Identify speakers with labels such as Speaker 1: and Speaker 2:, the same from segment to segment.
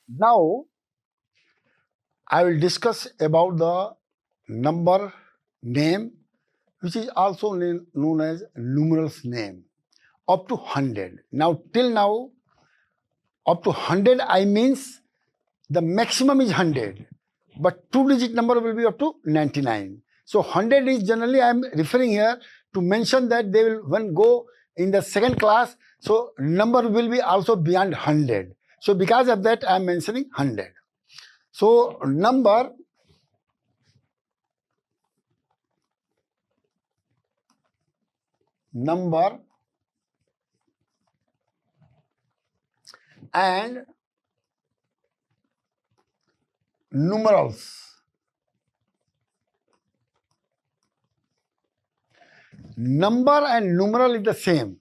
Speaker 1: Now I will discuss about the number name, which is also known as numerals name, up to 100. Now till now, up to 100 I means the maximum is 100, but two-digit number will be up to 99. So 100 is generally I am referring here to mention that they will when go in the second class, so number will be also beyond 100. So because of that I am mentioning 100. So number and numerals. Number and numeral is the same,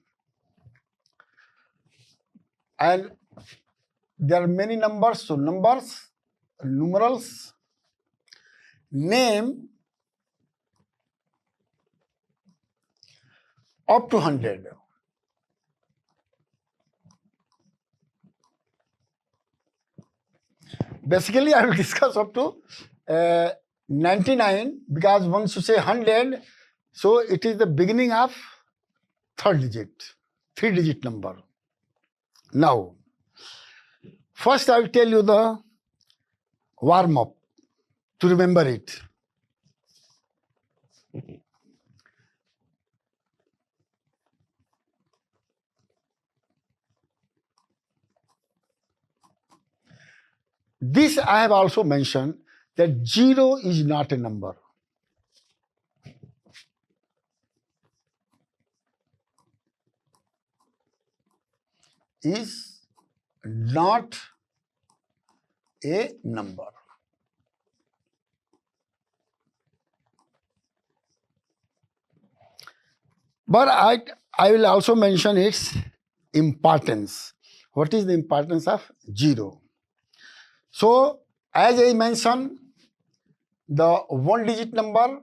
Speaker 1: and there are many numbers. So numbers, numerals, name up to 100. Basically, I will discuss up to 99 because once you say 100, so it is the beginning of third digit, three-digit number. Now, first I will tell you the warm-up to remember it. This I have also mentioned that 0 is not a number. Is not a number. But I will also mention its importance. What is the importance of 0? So, as I mentioned, the one-digit number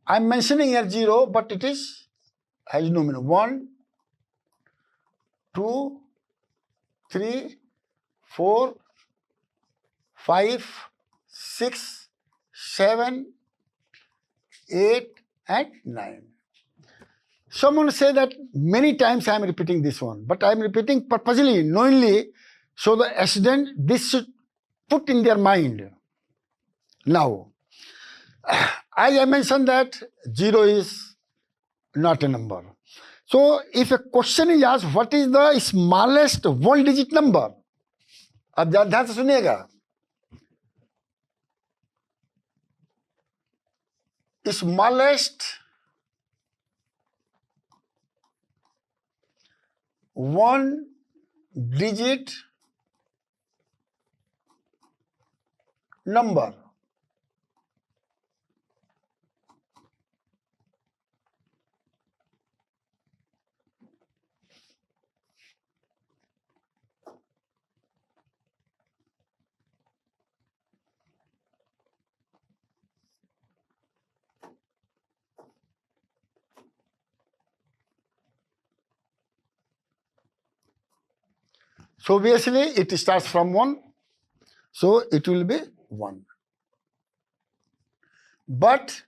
Speaker 1: I'm mentioning here 0, but it has no meaning. 1, 2, 3, 4, 5, 6, 7, 8, and 9. Someone say that many times I am repeating this one, but I am repeating purposely, knowingly, so the student this should put in their mind. Now, I mentioned that 0 is not a number. So, if a question is asked, what is the smallest one-digit number? अब ध्यान से सुनिएगा. Smallest one-digit number. So obviously it starts from 1, so it will be 1. But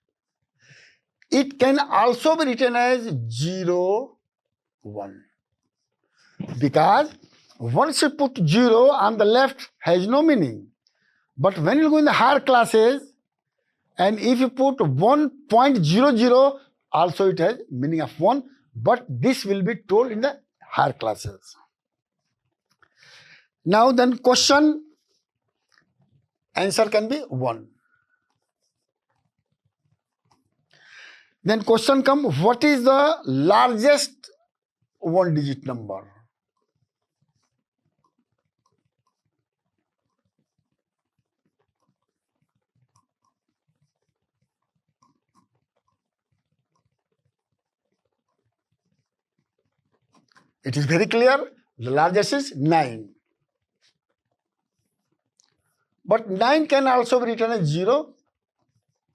Speaker 1: it can also be written as 0, 1. Because once you put 0 on the left has no meaning. But when you go in the higher classes, and if you put 1.00, also it has meaning of 1, but this will be told in the higher classes. Now then question, answer can be 1. Then question come, what is the largest one-digit number? It is very clear, the largest is 9. but 9 can also be written as 0,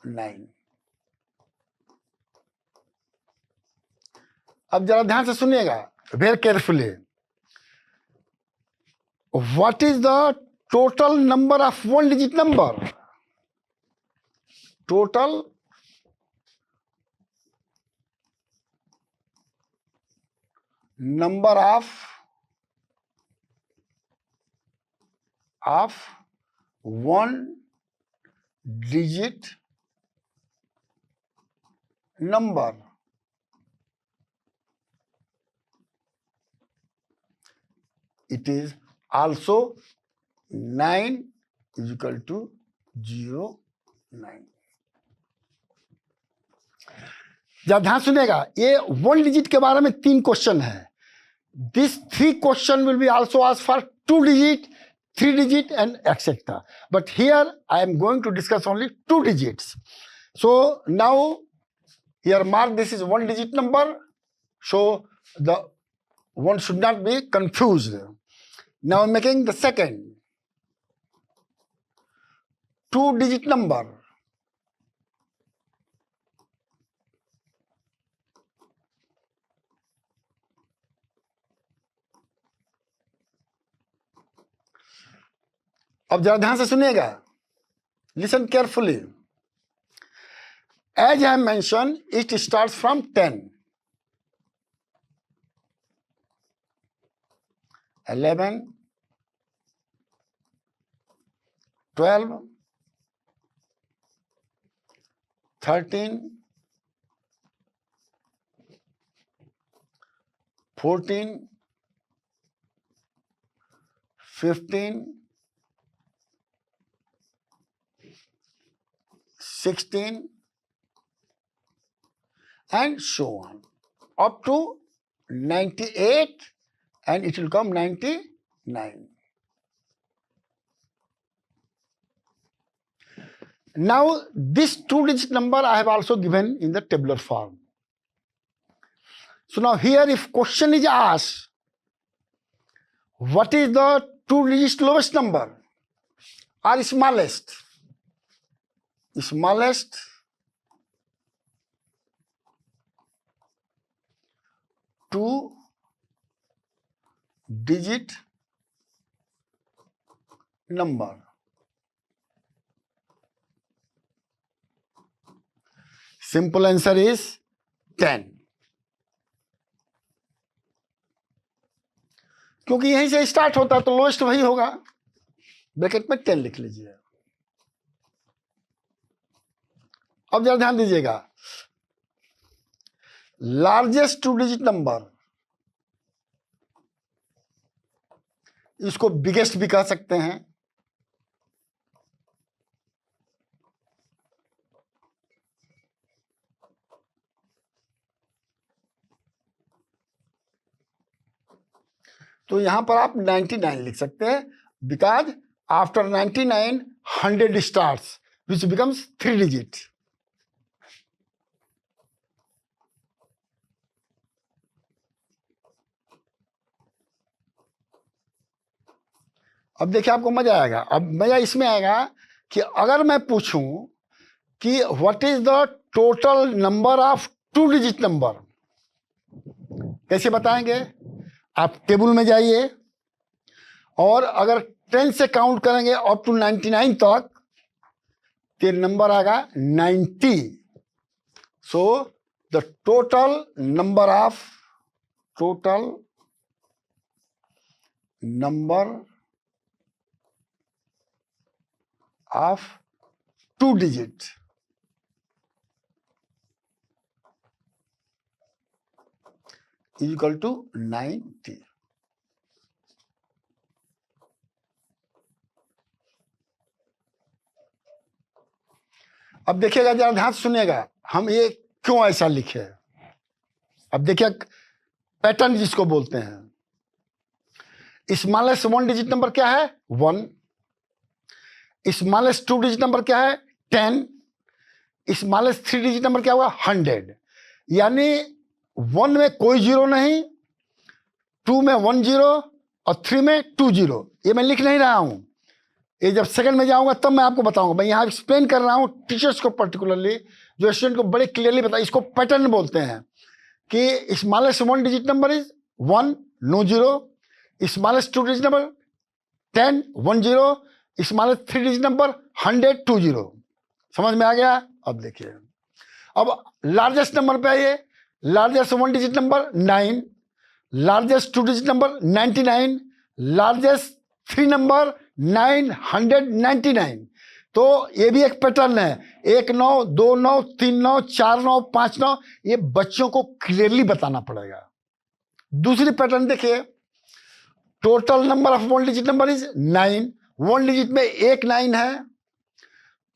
Speaker 1: 9. अब जरा ध्यान से सुनिएगा, very carefully. What is the total number of one digit number? Total number of one digit number. It is also 9 is equal to 0, 9. जब ध्यान सुनेगा, ये one digit के बारे में 3 क्वेश्चन है. This 3 question will be also asked for 2 digit, 3 digit and etc. But here I am going to discuss only 2 digits. So now here mark, this is 1 digit number. So the one should not be confused. Now I'm making the second 2 digit number. अब जरा ध्यान से सुनिएगा, listen carefully. As I mentioned, it starts from 10, 11, 12, 13, 14, 15, 16, and so on, up to 98, and it will come 99. Now this 2 digit number I have also given in the tabular form. So now here, if question is asked, what is the 2 digit lowest number or smallest? Smallest two digit number. Simple answer is 10. क्योंकि यहीं से start होता है तो lowest वही होगा. Bracket में 10 लिख लीजिए. अब जरा ध्यान दीजिएगा, लार्जेस्ट 2 digit नंबर, इसको बिगेस्ट भी कह सकते हैं. तो यहां पर आप 99 लिख सकते हैं, because after 99 100 starts which becomes 3 digit. अब देखिए आपको मजा आएगा. अब मजा इसमें आएगा कि अगर मैं पूछूं कि what is the total number of 2 digit number, कैसे बताएंगे? आप टेबल में जाइए और अगर 10 से काउंट करेंगे अप टू 99 तक तो नंबर आएगा 90. So the total number of 2 digit is equal to 90. अब देखिएगा, जरा ध्यान सुनिएगा, हम ये क्यों ऐसा लिखे. अब देखिए पैटर्न जिसको बोलते हैं. स्मॉलेस्ट 1 digit नंबर क्या है? 1. स्मॉलेस्ट 2 digit नंबर क्या है? 10. स्मॉलेस्ट 3 digit नंबर क्या होगा? 100. यानी 1 में कोई 0 नहीं, 2 में 1 0 और 3 में 2 0. ये मैं लिख नहीं रहा हूं, ये जब सेकंड में जाऊंगा तब मैं आपको बताऊंगा। मैं यहाँ एक्सप्लेन कर रहा हूँ टीचर्स को पर्टिकुलरली, जो स्टूडेंट को बड़े क्लियरली बता। इसको पैटर्न बोलते हैं कि smallest 1 digit number is 1, no zero. Smallest 2 digit number 10, 1 zero. Smallest 3 digit number 100, 2 zero. समझ में आ गया? अब देखिए, अब लार्जेस्ट नंबर पे आइए। Largest 1 digit number 9, largest 2 digit number 99, largest 3 number 999। तो ये भी एक पैटर्न है, 1 9, 2 9, 3 9, 4 9, 5 9। ये बच्चों को क्लियरली बताना पड़ेगा। दूसरी पैटर्न देखिए, total number of 1 digit number is 9। 1 digit में एक 9 है,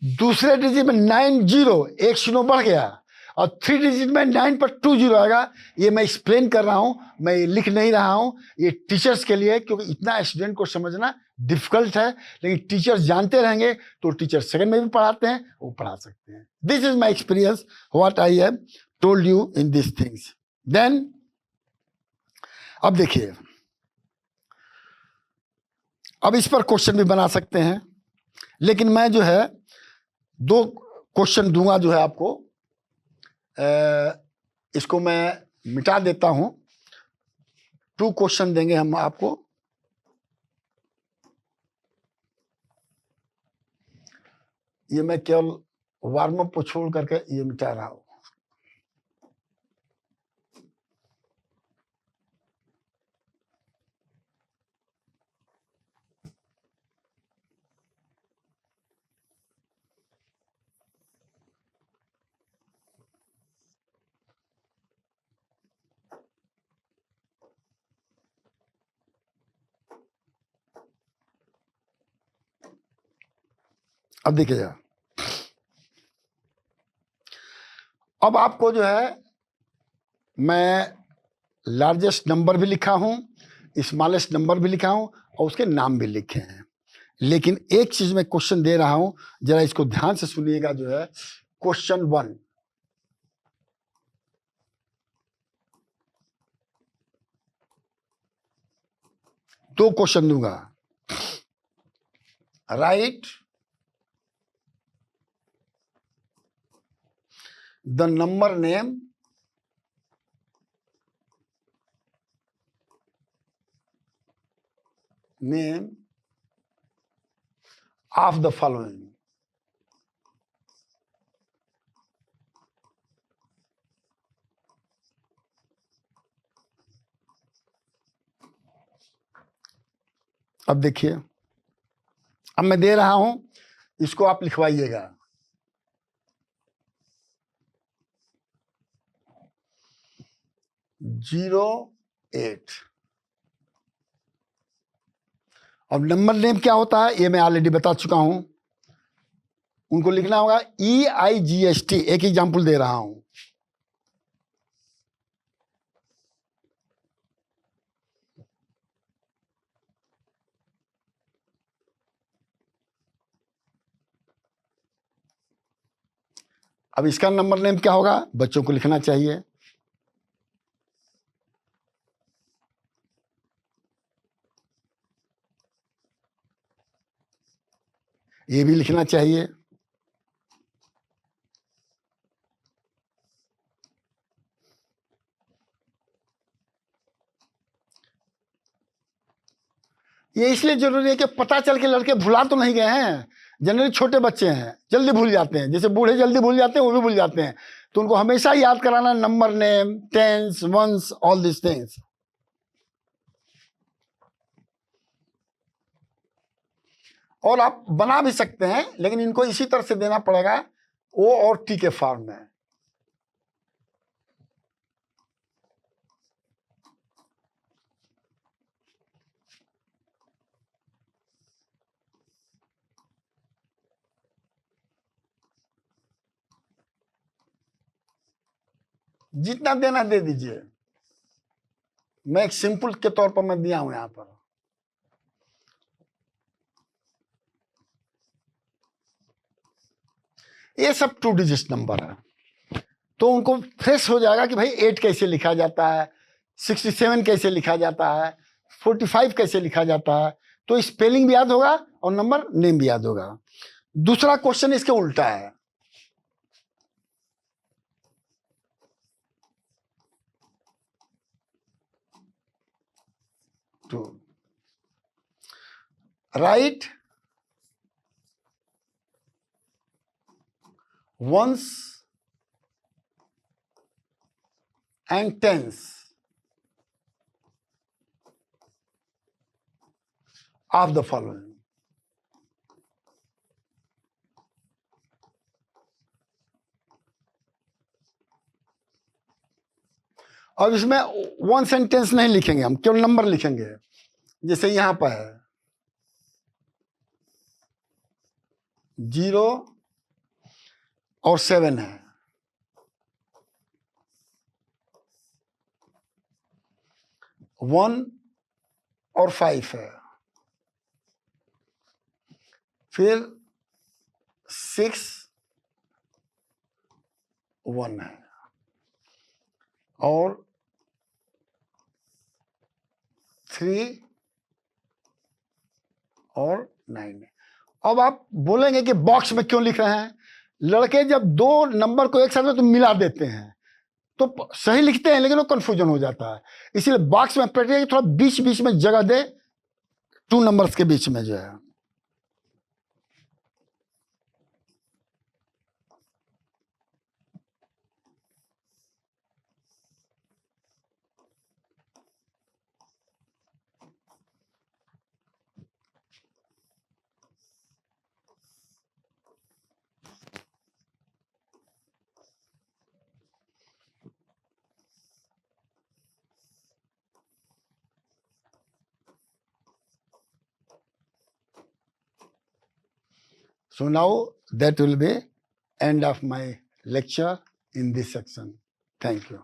Speaker 1: दूसरे डिजिट में 9 0, एक 0 बढ़ गया, और 3 डिजिट में 9 पर 2 0 आएगा। ये मैं एक्सप्लेन कर रहा हूं, मैं लिख नहीं रहा हूं, ये टीचर्स के लिए, क्योंकि इतना स्टूडेंट को समझना डिफिकल्ट है। लेकिन टीचर्स जानते रहेंगे तो टीचर सेकंड में भी पढ़ाते हैं, वो पढ़ा सकते हैं। This is my experience, what I have told you in this things. Then अब देखिए, अब इस पर क्वेश्चन भी बना सकते हैं, लेकिन मैं जो है 2 क्वेश्चन दूंगा जो है आपको। इसको मैं मिटा देता हूं। 2 क्वेश्चन देंगे हम आपको। ये मैं केवल वार्म अप को छोड़ करके ये मिटा रहा हूं। अब देखिएगा, अब आपको जो है मैं लार्जेस्ट नंबर भी लिखा हूं, स्मॉलेस्ट नंबर भी लिखा हूं, और उसके नाम भी लिखे हैं। लेकिन एक चीज में क्वेश्चन दे रहा हूं, जरा इसको ध्यान से सुनिएगा। जो है क्वेश्चन 1, दो क्वेश्चन दूंगा। Right the number name of the following. अब देखिए, अब मैं दे रहा हूं, इसको आप लिखवाइएगा। जीरो 8। अब नंबर नेम क्या होता है ये मैं ऑलरेडी बता चुका हूं। उनको लिखना होगा EIGST। एक एग्जांपल दे रहा हूं। अब इसका नंबर नेम क्या होगा, बच्चों को लिखना चाहिए। ये भी लिखना चाहिए। ये इसलिए जरूरी है कि पता चल के लड़के भुला तो नहीं गए हैं। जनरली छोटे बच्चे हैं, जल्दी भूल जाते हैं, जैसे बूढ़े जल्दी भूल जाते हैं, वो भी भूल जाते हैं। तो उनको हमेशा याद कराना number name, tens, ones, all this things. और आप बना भी सकते हैं, लेकिन इनको इसी तरह से देना पड़ेगा, ओ और टी के फॉर्म में। जितना देना दे दीजिए। मैं एक सिंपल के तौर पर मैं दिया हूं यहां पर। ये सब 2 डिजिट नंबर है, तो उनको फ्रेश हो जाएगा कि भाई 8 कैसे लिखा जाता है, 67 कैसे लिखा जाता है, 45 कैसे लिखा जाता है। तो स्पेलिंग भी याद होगा और नंबर नेम भी याद होगा। दूसरा क्वेश्चन इसके उल्टा है, तो write ones and tens of the following. अब इसमें वन सेंटेंस नहीं लिखेंगे, हम केवल नंबर लिखेंगे। जैसे यहां पर है 0 और 7 है, 1 और 5 है, फिर 6 1 है और 3 और 9 है। अब आप बोलेंगे कि बॉक्स में क्यों लिख रहे हैं? लड़के जब दो नंबर को एक साथ में तो मिला देते हैं तो सही लिखते हैं, लेकिन वो कंफ्यूजन हो जाता है। इसलिए बॉक्स में प्रैक्टिस थोड़ा बीच बीच में जगह दे, 2 नंबर्स के बीच में जो है। So now that will be end of my lecture in this section. Thank you.